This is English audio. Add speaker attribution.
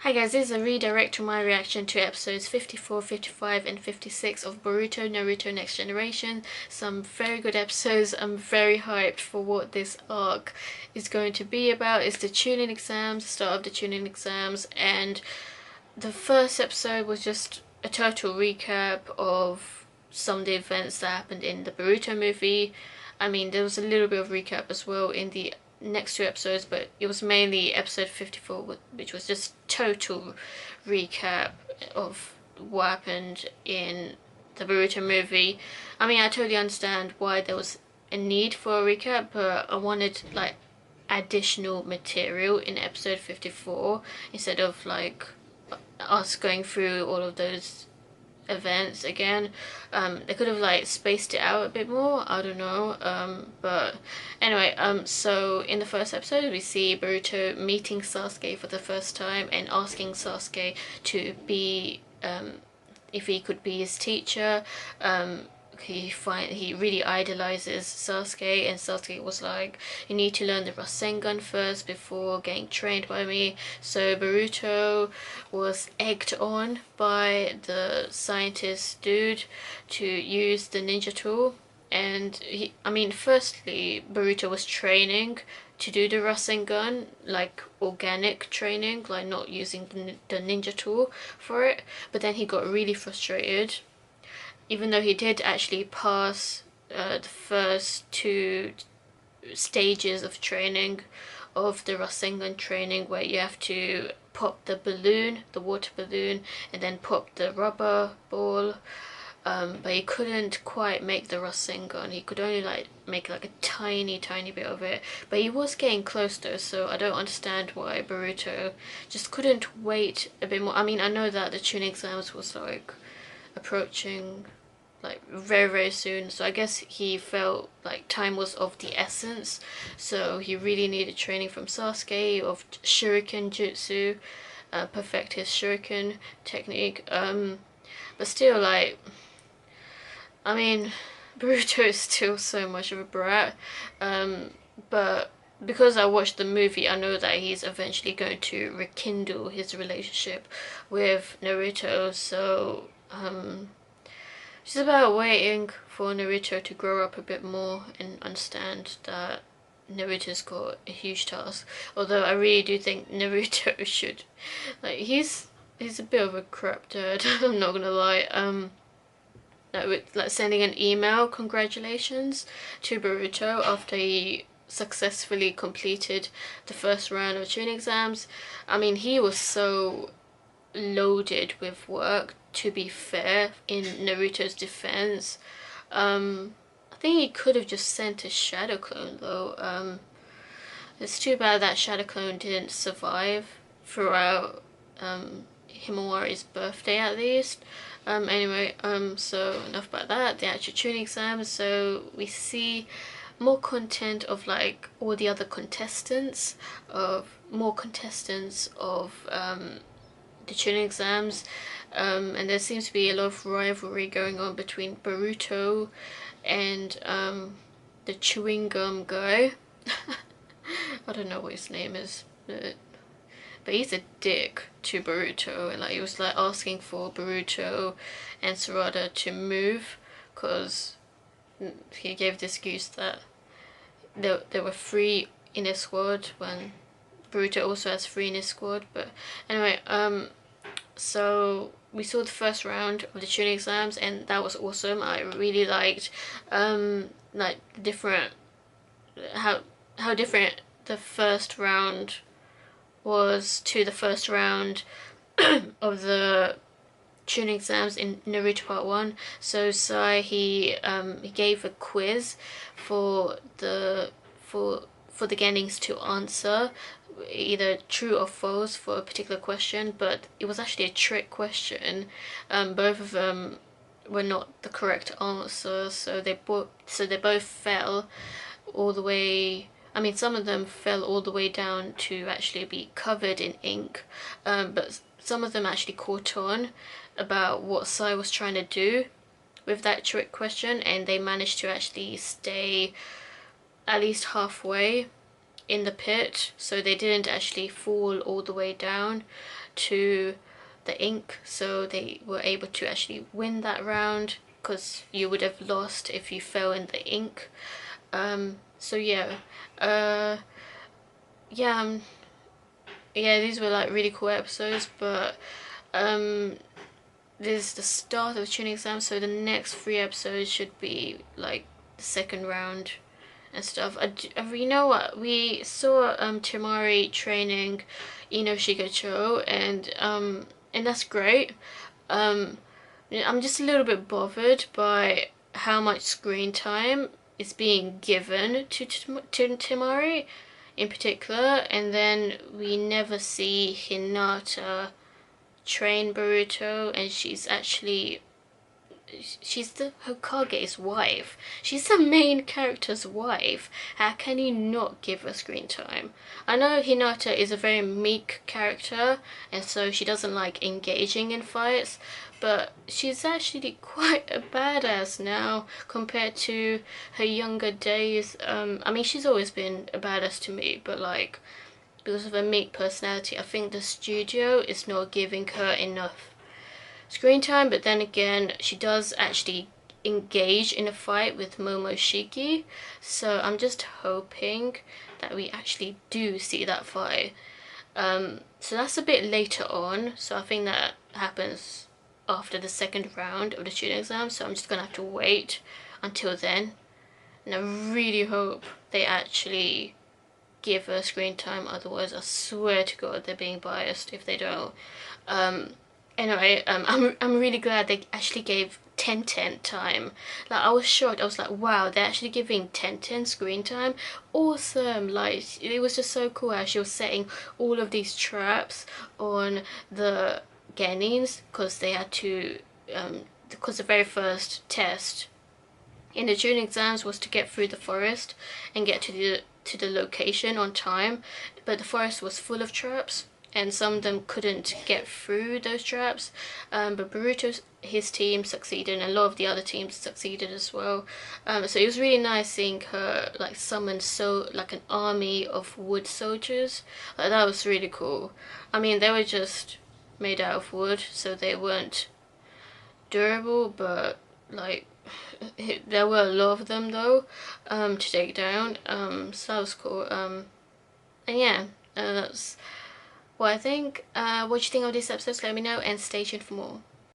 Speaker 1: Hi guys, this is a redirect to my reaction to episodes 54, 55 and 56 of Boruto Naruto Next Generation. Some very good episodes. I'm very hyped for what this arc is going to be about. It's the Chunin Exams, the start of the Chunin Exams, and the first episode was just a total recap of some of the events that happened in the Boruto movie. I mean, there was a little bit of recap as well in the next two episodes, but it was mainly episode 54, which was just total recap of what happened in the Boruto movie. I mean, I totally understand why there was a need for a recap, but I wanted like additional material in episode 54 instead of like us going through all of those events again. They could have like spaced it out a bit more, I don't know, but anyway, so in the first episode we see Boruto meeting Sasuke for the first time and asking Sasuke to be if he could be his teacher. He really idolizes Sasuke, and Sasuke was like, you need to learn the Rasengan first before getting trained by me. So Boruto was egged on by the scientist dude to use the ninja tool, and firstly Boruto was training to do the Rasengan, like organic training, like not using the ninja tool for it, but then he got really frustrated. Even though he did actually pass the first two stages of training of the Rasengan training, where you have to pop the balloon, the water balloon, and then pop the rubber ball, but he couldn't quite make the Rasengan. He could only like make like a tiny bit of it, but he was getting close though, so I don't understand why Boruto just couldn't wait a bit more. I mean, I know that the Chunin Exams was like approaching like very soon, so I guess he felt like time was of the essence, so he really needed training from Sasuke of shuriken jutsu, perfect his shuriken technique, but still, like, I mean, Boruto is still so much of a brat, but because I watched the movie, I know that he's eventually going to rekindle his relationship with Naruto, so it's about waiting for Naruto to grow up a bit more and understand that Naruto's got a huge task. Although I really do think Naruto should, like, he's a bit of a crap turd. I'm not gonna lie. Like sending an email congratulations to Boruto after he successfully completed the first round of Chunin Exams. I mean, he was so loaded with work, to be fair, in Naruto's defense. I think he could have just sent a shadow clone though. It's too bad that shadow clone didn't survive throughout Himawari's birthday at least. Anyway, so enough about that, the actual Chunin Exams. So we see more content of like all the other contestants, of the Chunin Exams, and there seems to be a lot of rivalry going on between Boruto and the chewing gum guy. I don't know what his name is, but he's a dick to Boruto, and like he was like asking for Boruto and Sarada to move because he gave the excuse that there were 3 in his squad when Boruto also has 3 in his squad. But anyway, so we saw the first round of the Chunin Exams, and that was awesome. I really liked like different how different the first round was to the first round of the Chunin Exams in Naruto Part 1. So Sai, he gave a quiz for the Genins to answer either true or false for a particular question, but it was actually a trick question. Both of them were not the correct answer, so they both fell all the way. I mean, some of them fell all the way down to actually be covered in ink, but some of them actually caught on about what Sai was trying to do with that trick question, and they managed to actually stay at least halfway in the pit, so they didn't actually fall all the way down to the ink, so they were able to actually win that round, because you would have lost if you fell in the ink. So yeah, yeah, yeah, these were like really cool episodes, but this is the start of the Chunin Exam, so the next 3 episodes should be like the second round and stuff. You know what? We saw Temari training Ino Shigecho, and that's great. I'm just a little bit bothered by how much screen time is being given to Temari in particular, and then we never see Hinata train Boruto, and she's the Hokage's wife. She's the main character's wife. How can you not give her screen time? I know Hinata is a very meek character, and so she doesn't like engaging in fights, but she's actually quite a badass now compared to her younger days. I mean, she's always been a badass to me, but like, because of her meek personality, I think the studio is not giving her enough screen time. But then again, she does actually engage in a fight with Momoshiki, so I'm just hoping that we actually do see that fight. So that's a bit later on, so I think that happens after the second round of the Chunin Exam, so I'm just gonna have to wait until then, and I really hope they actually give her screen time, otherwise I swear to God they're being biased if they don't. Anyway, I'm really glad they actually gave 10-10 time. Like, I was shocked. I was like, wow, they're actually giving 10-10 screen time. Awesome. Like, it was just so cool how she was setting all of these traps on the Genins, because they had to, because the very first test in the June exams was to get through the forest and get to the location on time, but the forest was full of traps, and some of them couldn't get through those traps. But Boruto, his team succeeded, and a lot of the other teams succeeded as well. So it was really nice seeing her like summon like an army of wood soldiers. Like, that was really cool. I mean, they were just made out of wood, so they weren't durable, but like, there were a lot of them though, to take down. So that was cool. And yeah, that's what I think. What do you think of these episodes? Let me know, and stay tuned for more.